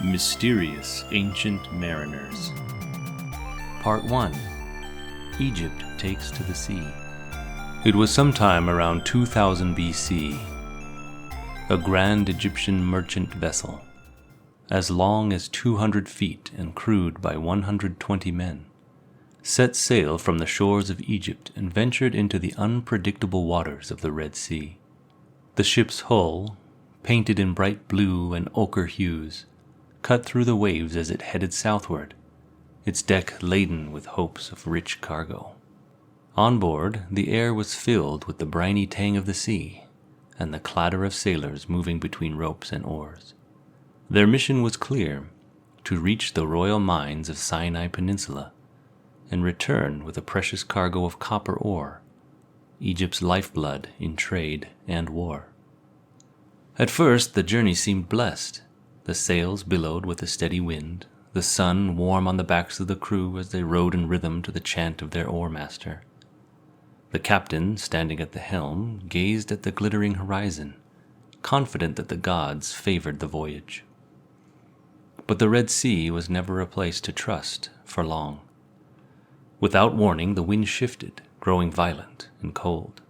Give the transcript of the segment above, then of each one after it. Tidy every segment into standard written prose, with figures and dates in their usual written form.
Mysterious Ancient Mariners. Part 1. Egypt Takes to the Sea. It was sometime around 2000 BC. A grand Egyptian merchant vessel, as long as 200 feet and crewed by 120 men, set sail from the shores of Egypt and ventured into the unpredictable waters of the Red Sea. The ship's hull, painted in bright blue and ochre hues, cut through the waves as it headed southward, its deck laden with hopes of rich cargo. On board, the air was filled with the briny tang of the sea and the clatter of sailors moving between ropes and oars. Their mission was clear: to reach the royal mines of Sinai Peninsula and return with a precious cargo of copper ore, Egypt's lifeblood in trade and war. At first, the journey seemed blessed. The sails billowed with a steady wind, the sun warm on the backs of the crew as they rowed in rhythm to the chant of their oar-master. The captain, standing at the helm, gazed at the glittering horizon, confident that the gods favored the voyage. But the Red Sea was never a place to trust for long. Without warning, the wind shifted, growing violent and cold.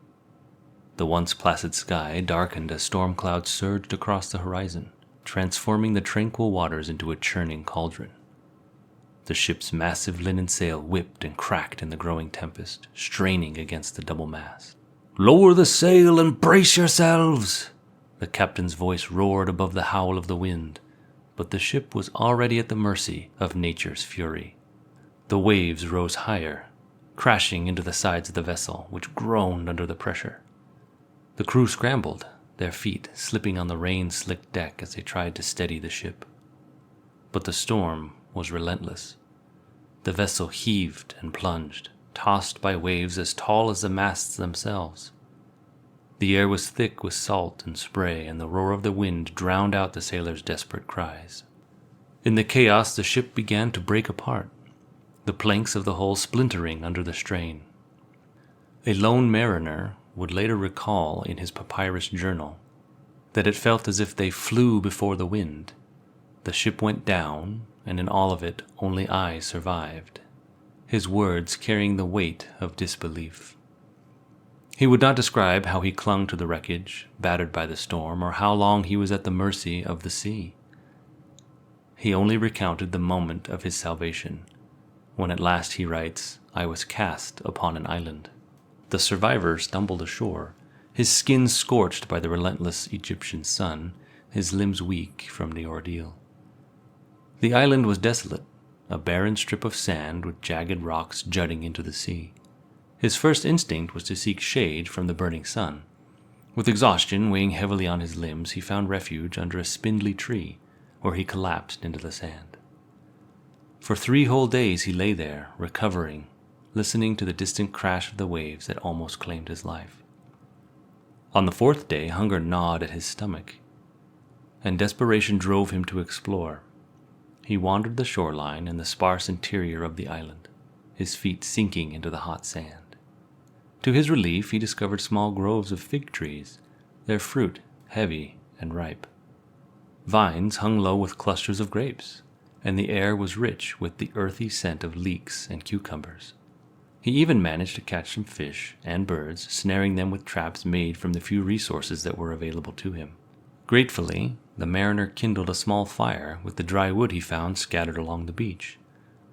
The once placid sky darkened as storm clouds surged across the horizon, transforming the tranquil waters into a churning cauldron. The ship's massive linen sail whipped and cracked in the growing tempest, straining against the double mast. "Lower the sail and brace yourselves!" The captain's voice roared above the howl of the wind, but the ship was already at the mercy of nature's fury. The waves rose higher, crashing into the sides of the vessel, which groaned under the pressure. The crew scrambled, their feet slipping on the rain-slicked deck as they tried to steady the ship. But the storm was relentless. The vessel heaved and plunged, tossed by waves as tall as the masts themselves. The air was thick with salt and spray, and the roar of the wind drowned out the sailors' desperate cries. In the chaos, the ship began to break apart, the planks of the hull splintering under the strain. A lone mariner would later recall in his papyrus journal that it felt as if they flew before the wind. The ship went down, and in all of it only I survived, his words carrying the weight of disbelief. He would not describe how he clung to the wreckage, battered by the storm, or how long he was at the mercy of the sea. He only recounted the moment of his salvation, when at last, he writes, I was cast upon an island. The survivor stumbled ashore, his skin scorched by the relentless Egyptian sun, his limbs weak from the ordeal. The island was desolate, a barren strip of sand with jagged rocks jutting into the sea. His first instinct was to seek shade from the burning sun. With exhaustion weighing heavily on his limbs, he found refuge under a spindly tree, where he collapsed into the sand. For 3 whole days he lay there, recovering, listening to the distant crash of the waves that almost claimed his life. On the 4th day, hunger gnawed at his stomach, and desperation drove him to explore. He wandered the shoreline and the sparse interior of the island, his feet sinking into the hot sand. To his relief, he discovered small groves of fig trees, their fruit heavy and ripe. Vines hung low with clusters of grapes, and the air was rich with the earthy scent of leeks and cucumbers. He even managed to catch some fish and birds, snaring them with traps made from the few resources that were available to him. Gratefully, the mariner kindled a small fire with the dry wood he found scattered along the beach.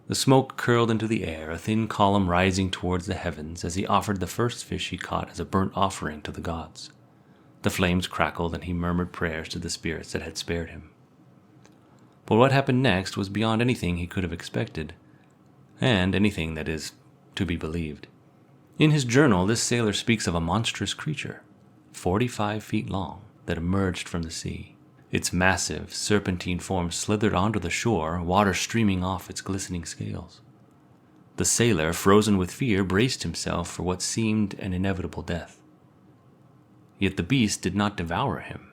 The smoke curled into the air, a thin column rising towards the heavens as he offered the first fish he caught as a burnt offering to the gods. The flames crackled and he murmured prayers to the spirits that had spared him. But what happened next was beyond anything he could have expected, and anything that is to be believed. In his journal, this sailor speaks of a monstrous creature, 45 feet long, that emerged from the sea. Its massive, serpentine form slithered onto the shore, water streaming off its glistening scales. The sailor, frozen with fear, braced himself for what seemed an inevitable death. Yet the beast did not devour him.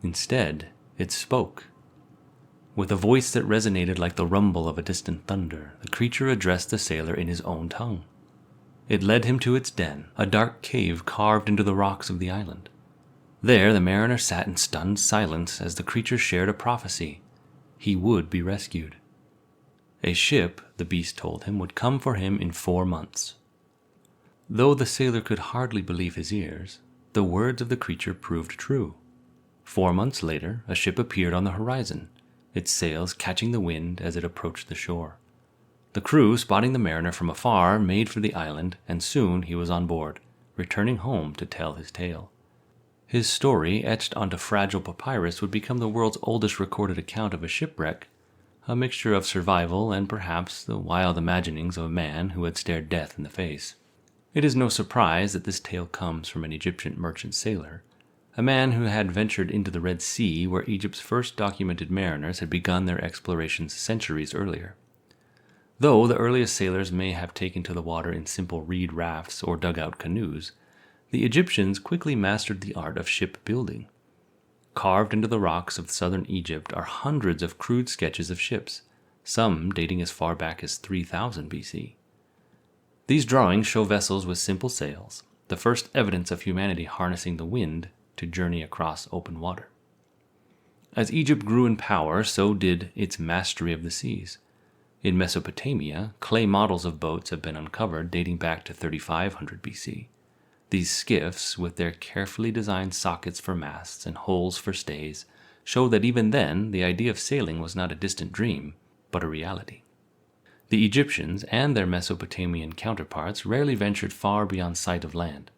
Instead, it spoke. With a voice that resonated like the rumble of a distant thunder, the creature addressed the sailor in his own tongue. It led him to its den, a dark cave carved into the rocks of the island. There the mariner sat in stunned silence as the creature shared a prophecy. he would be rescued. A ship, the beast told him, would come for him in 4 months. Though the sailor could hardly believe his ears, the words of the creature proved true. 4 months later, a ship appeared on the horizon, its sails catching the wind as it approached the shore. The crew, spotting the mariner from afar, made for the island, and soon he was on board, returning home to tell his tale. His story, etched onto fragile papyrus, would become the world's oldest recorded account of a shipwreck, a mixture of survival and perhaps the wild imaginings of a man who had stared death in the face. It is no surprise that this tale comes from an Egyptian merchant sailor, a man who had ventured into the Red Sea where Egypt's first documented mariners had begun their explorations centuries earlier. Though the earliest sailors may have taken to the water in simple reed rafts or dugout canoes, the Egyptians quickly mastered the art of shipbuilding. Carved into the rocks of southern Egypt are hundreds of crude sketches of ships, some dating as far back as 3000 BC. These drawings show vessels with simple sails, the first evidence of humanity harnessing the wind to journey across open water. As Egypt grew in power, so did its mastery of the seas. In Mesopotamia, clay models of boats have been uncovered dating back to 3500 BC. These skiffs, with their carefully designed sockets for masts and holes for stays, show that even then the idea of sailing was not a distant dream, but a reality. The Egyptians and their Mesopotamian counterparts rarely ventured far beyond sight of land.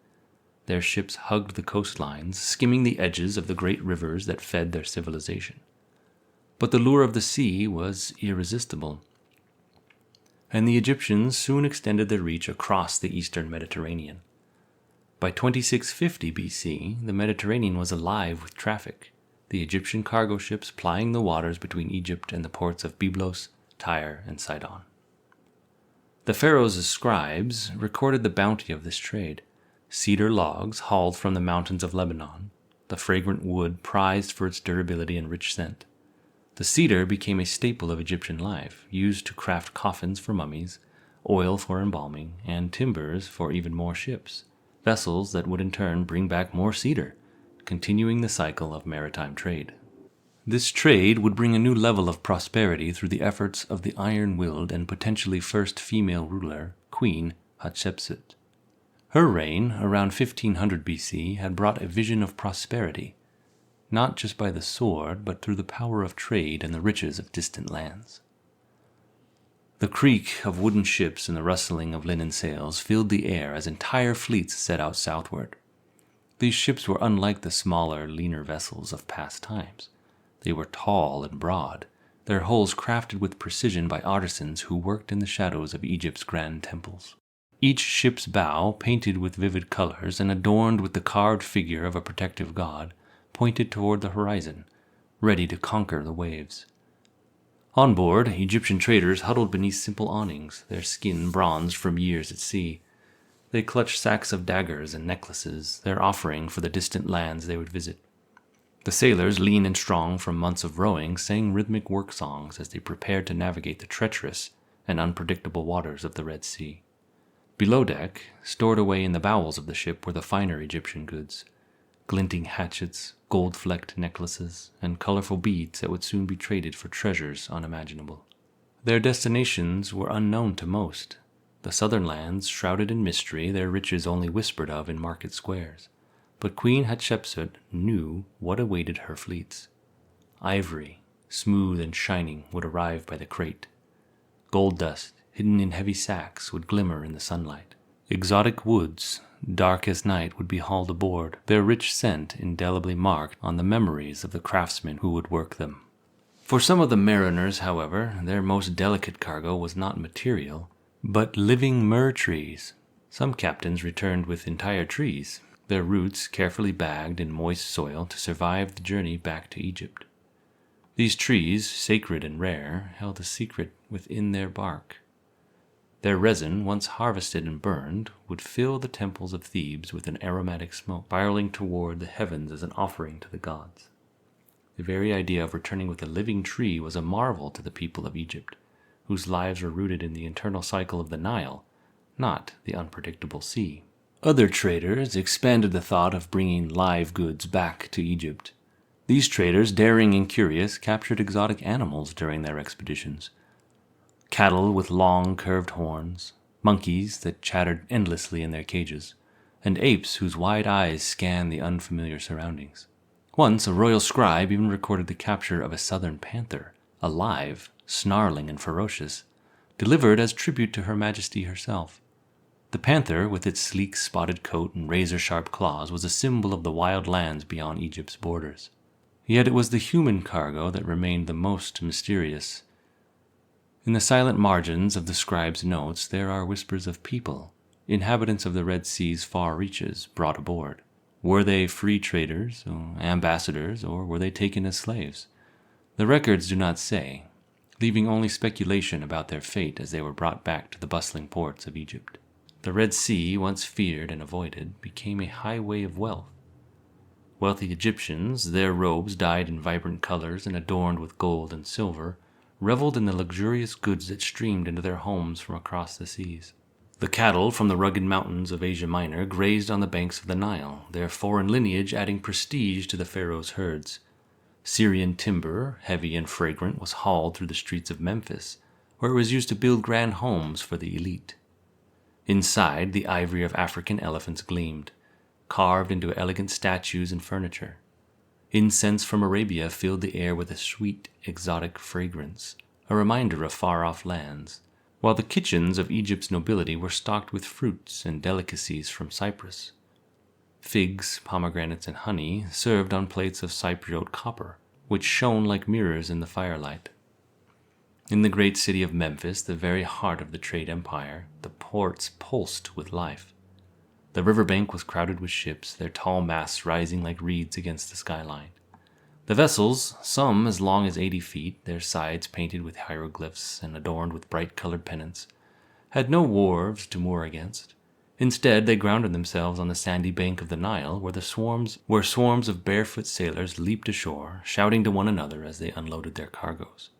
Their ships hugged the coastlines, skimming the edges of the great rivers that fed their civilization. But the lure of the sea was irresistible, and the Egyptians soon extended their reach across the eastern Mediterranean. By 2650 BC, the Mediterranean was alive with traffic, the Egyptian cargo ships plying the waters between Egypt and the ports of Byblos, Tyre, and Sidon. The pharaoh's scribes recorded the bounty of this trade: cedar logs hauled from the mountains of Lebanon, the fragrant wood prized for its durability and rich scent. The cedar became a staple of Egyptian life, used to craft coffins for mummies, oil for embalming, and timbers for even more ships, vessels that would in turn bring back more cedar, continuing the cycle of maritime trade. This trade would bring a new level of prosperity through the efforts of the iron-willed and potentially first female ruler, Queen Hatshepsut. Her reign, around 1500 BC, had brought a vision of prosperity, not just by the sword, but through the power of trade and the riches of distant lands. The creak of wooden ships and the rustling of linen sails filled the air as entire fleets set out southward. These ships were unlike the smaller, leaner vessels of past times. They were tall and broad, their hulls crafted with precision by artisans who worked in the shadows of Egypt's grand temples. Each ship's bow, painted with vivid colors and adorned with the carved figure of a protective god, pointed toward the horizon, ready to conquer the waves. On board, Egyptian traders huddled beneath simple awnings, their skin bronzed from years at sea. They clutched sacks of daggers and necklaces, their offering for the distant lands they would visit. The sailors, lean and strong from months of rowing, sang rhythmic work songs as they prepared to navigate the treacherous and unpredictable waters of the Red Sea. Below deck, stored away in the bowels of the ship, were the finer Egyptian goods: glinting hatchets, gold-flecked necklaces, and colorful beads that would soon be traded for treasures unimaginable. Their destinations were unknown to most. The southern lands, shrouded in mystery, their riches only whispered of in market squares. But Queen Hatshepsut knew what awaited her fleets. Ivory, smooth and shining, would arrive by the crate. Gold dust, hidden in heavy sacks, would glimmer in the sunlight. Exotic woods, dark as night, would be hauled aboard, their rich scent indelibly marked on the memories of the craftsmen who would work them. For some of the mariners, however, their most delicate cargo was not material, but living myrrh trees. Some captains returned with entire trees, their roots carefully bagged in moist soil to survive the journey back to Egypt. These trees, sacred and rare, held a secret within their bark. Their resin, once harvested and burned, would fill the temples of Thebes with an aromatic smoke, spiraling toward the heavens as an offering to the gods. The very idea of returning with a living tree was a marvel to the people of Egypt, whose lives were rooted in the eternal cycle of the Nile, not the unpredictable sea. Other traders expanded the thought of bringing live goods back to Egypt. These traders, daring and curious, captured exotic animals during their expeditions. Cattle with long, curved horns, monkeys that chattered endlessly in their cages, and apes whose wide eyes scanned the unfamiliar surroundings. Once, a royal scribe even recorded the capture of a southern panther, alive, snarling and ferocious, delivered as tribute to Her Majesty herself. The panther, with its sleek spotted coat and razor-sharp claws, was a symbol of the wild lands beyond Egypt's borders. Yet it was the human cargo that remained the most mysterious. In the silent margins of the scribe's notes there are whispers of people, inhabitants of the Red Sea's far reaches, brought aboard. Were they free traders, or ambassadors, or were they taken as slaves? The records do not say, leaving only speculation about their fate as they were brought back to the bustling ports of Egypt. The Red Sea, once feared and avoided, became a highway of wealth. Wealthy Egyptians, their robes dyed in vibrant colors and adorned with gold and silver, reveled in the luxurious goods that streamed into their homes from across the seas. The cattle from the rugged mountains of Asia Minor grazed on the banks of the Nile, their foreign lineage adding prestige to the pharaoh's herds. Syrian timber, heavy and fragrant, was hauled through the streets of Memphis, where it was used to build grand homes for the elite. Inside, the ivory of African elephants gleamed, carved into elegant statues and furniture. Incense from Arabia filled the air with a sweet, exotic fragrance, a reminder of far-off lands, while the kitchens of Egypt's nobility were stocked with fruits and delicacies from Cyprus. Figs, pomegranates, and honey served on plates of Cypriot copper, which shone like mirrors in the firelight. In the great city of Memphis, the very heart of the trade empire, the ports pulsed with life. The riverbank was crowded with ships, their tall masts rising like reeds against the skyline. The vessels, some as long as 80 feet, their sides painted with hieroglyphs and adorned with bright-colored pennants, had no wharves to moor against. Instead, they grounded themselves on the sandy bank of the Nile, where swarms of barefoot sailors leaped ashore, shouting to one another as they unloaded their cargoes.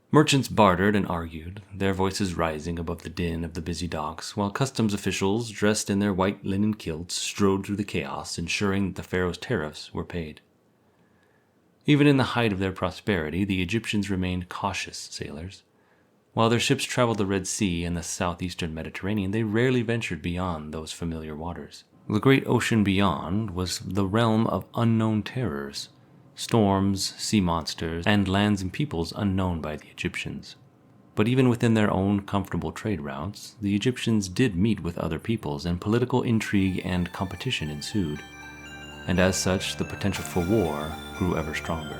Merchants bartered and argued, their voices rising above the din of the busy docks, while customs officials, dressed in their white linen kilts, strode through the chaos, ensuring that the pharaoh's tariffs were paid. Even in the height of their prosperity, the Egyptians remained cautious sailors. While their ships traveled the Red Sea and the southeastern Mediterranean, they rarely ventured beyond those familiar waters. The great ocean beyond was the realm of unknown terrors, storms, sea monsters, and lands and peoples unknown by the Egyptians. But even within their own comfortable trade routes, the Egyptians did meet with other peoples, and political intrigue and competition ensued. And as such, the potential for war grew ever stronger.